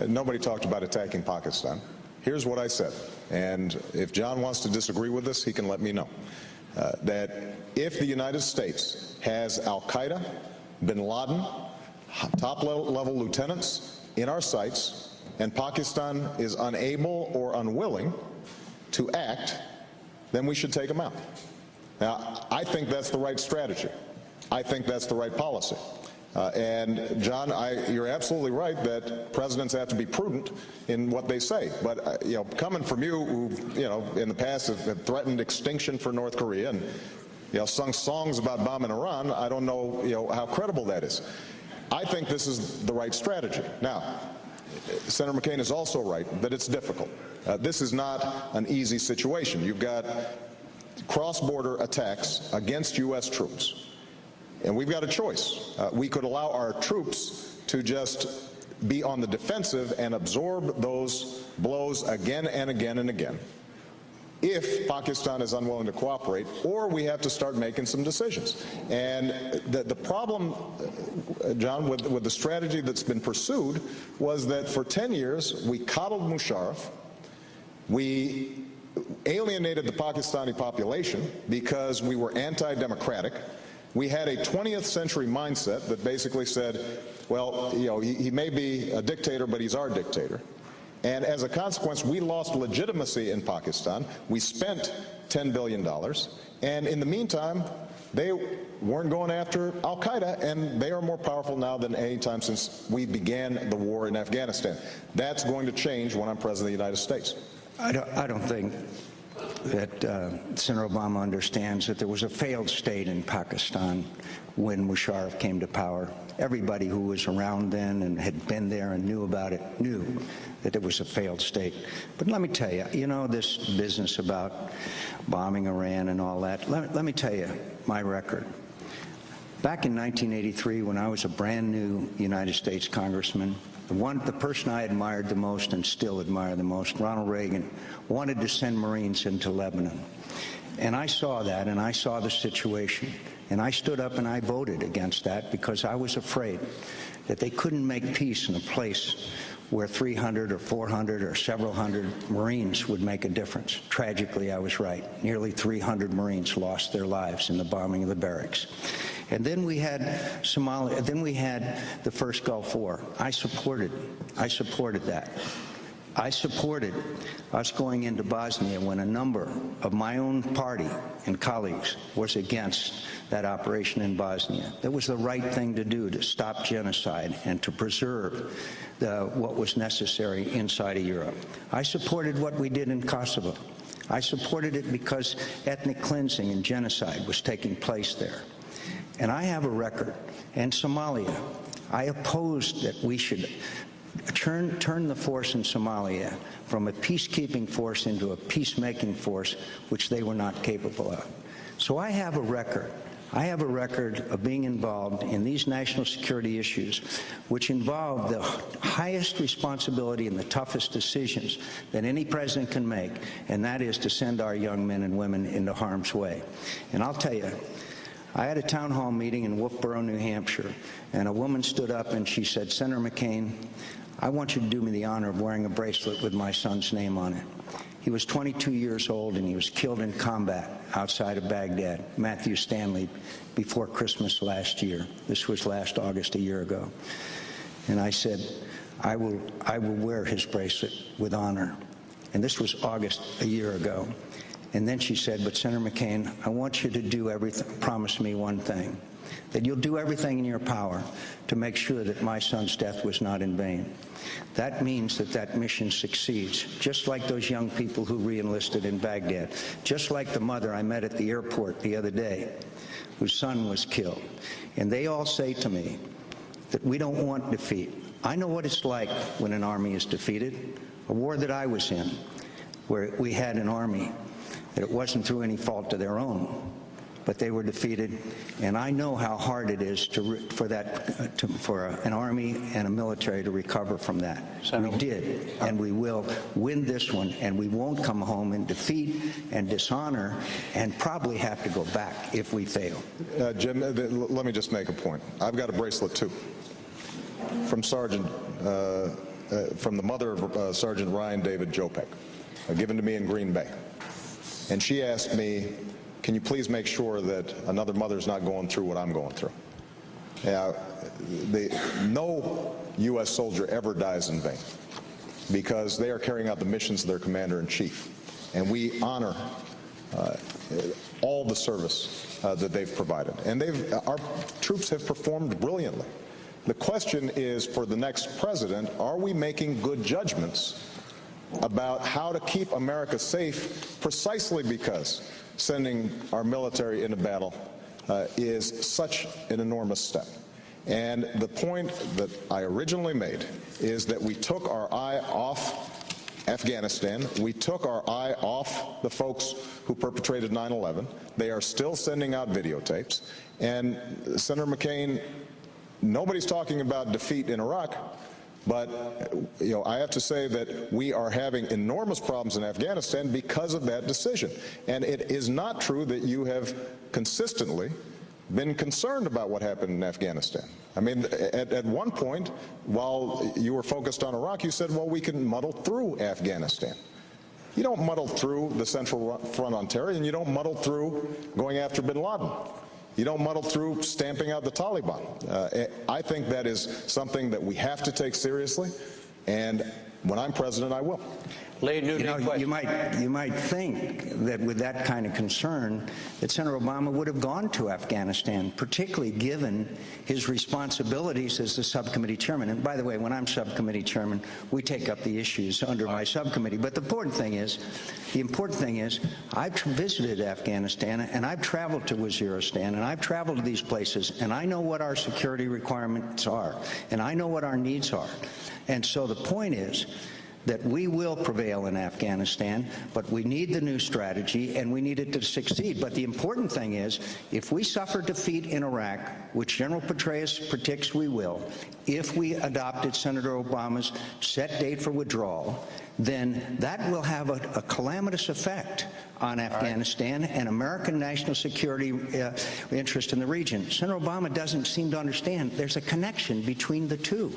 nobody talked about attacking Pakistan. Here's what I said, and if John wants to disagree with this, he can let me know. That if the United States has al-Qaeda, bin Laden, top-level lieutenants in our sights, and Pakistan is unable or unwilling to act, then we should take them out. Now, I think that's the right strategy. I think that's the right policy. And John, you're absolutely right that presidents have to be prudent in what they say. But you know, coming from you, who in the past have threatened extinction for North Korea and sung songs about bombing Iran, I don't know how credible that is. I think this is the right strategy. Now, Senator McCain is also right that it's difficult. This is not an easy situation. You've got cross-border attacks against U.S. troops. And we've got a choice. We could allow our troops to just be on the defensive and absorb those blows again and again and again if Pakistan is unwilling to cooperate, or we have to start making some decisions. And the problem, John, with the strategy that's been pursued was that for 10 years we coddled Musharraf, we alienated the Pakistani population because we were anti-democratic. We had a 20th century mindset that basically said, well, he may be a dictator, but he's our dictator. And as a consequence, we lost legitimacy in Pakistan. We spent $10 billion. And in the meantime, they weren't going after al-Qaeda, and they are more powerful now than any time since we began the war in Afghanistan. That's going to change when I'm President of the United States. I don't think that Senator Obama understands that there was a failed state in Pakistan when Musharraf came to power. Everybody who was around then and had been there and knew about it knew that it was a failed state. But let me tell you, this business about bombing Iran and all that, let me tell you my record. Back in 1983, when I was a brand new United States congressman, the person I admired the most and still admire the most, Ronald Reagan, wanted to send Marines into Lebanon. And I saw that, and I saw the situation. And I stood up and I voted against that because I was afraid that they couldn't make peace in a place where 300 or 400 or several hundred Marines would make a difference. Tragically, I was right. Nearly 300 Marines lost their lives in the bombing of the barracks. And then we had Somalia. Then we had the first Gulf War. I supported that. I supported us going into Bosnia when a number of my own party and colleagues was against that operation in Bosnia. That was the right thing to do to stop genocide and to preserve what was necessary inside of Europe. I supported what we did in Kosovo. I supported it because ethnic cleansing and genocide was taking place there. And I have a record. And Somalia, I opposed that we should turn the force in Somalia from a peacekeeping force into a peacemaking force, which they were not capable of. So I have a record. I have a record of being involved in these national security issues, which involve the highest responsibility and the toughest decisions that any president can make, and that is to send our young men and women into harm's way. And I'll tell you, I had a town hall meeting in Wolfboro, New Hampshire, and a woman stood up and she said, Senator McCain, I want you to do me the honor of wearing a bracelet with my son's name on it. He was 22 years old and he was killed in combat outside of Baghdad, Matthew Stanley, before Christmas last year. This was last August, a year ago. And I said, I will wear his bracelet with honor. And this was August a year ago. And then she said, but Senator McCain, I want you to do everything, promise me one thing, that you'll do everything in your power to make sure that my son's death was not in vain. That means that that mission succeeds, just like those young people who re-enlisted in Baghdad, just like the mother I met at the airport the other day, whose son was killed. And they all say to me that we don't want defeat. I know what it's like when an army is defeated. A war that I was in, where we had an army that it wasn't through any fault of their own, but they were defeated, and I know how hard it is for an army and a military to recover from that. We did, and we will win this one, and we won't come home in defeat and dishonor and probably have to go back if we fail. Jim, let me just make a point. I've got a bracelet too, from Sergeant from the mother of Sergeant Ryan David Jopek, given to me in Green Bay. And she asked me, can you please make sure that another mother's not going through what I'm going through? Now, no U.S. soldier ever dies in vain because they are carrying out the missions of their commander-in-chief. And we honor all the service that they've provided. And our troops have performed brilliantly. The question is, for the next president, are we making good judgments about how to keep America safe, precisely because sending our military into battle is such an enormous step. And the point that I originally made is that we took our eye off Afghanistan. We took our eye off the folks who perpetrated 9/11. They are still sending out videotapes. And Senator McCain, nobody's talking about defeat in Iraq, but I have to say that we are having enormous problems in Afghanistan because of that decision. And it is not true that you have consistently been concerned about what happened in Afghanistan. I mean, at one point, while you were focused on Iraq, you said, well, we can muddle through Afghanistan. You don't muddle through the Central Front on terror, and you don't muddle through going after bin Laden. You don't muddle through stamping out the Taliban. I think that is something that we have to take seriously, and when I'm president, I will. You might think that with that kind of concern that Senator Obama would have gone to Afghanistan, particularly given his responsibilities as the subcommittee chairman. And by the way, when I'm subcommittee chairman, we take up the issues under my subcommittee. But the important thing is, I've visited Afghanistan, and I've traveled to Waziristan, and I've traveled to these places, and I know what our security requirements are, and I know what our needs are. And so the point is that we will prevail in Afghanistan, but we need the new strategy, and we need it to succeed. But the important thing is, if we suffer defeat in Iraq, which General Petraeus predicts we will, if we adopted Senator Obama's set date for withdrawal, then that will have a calamitous effect on Afghanistan and American national security interest in the region. Senator Obama doesn't seem to understand there's a connection between the two.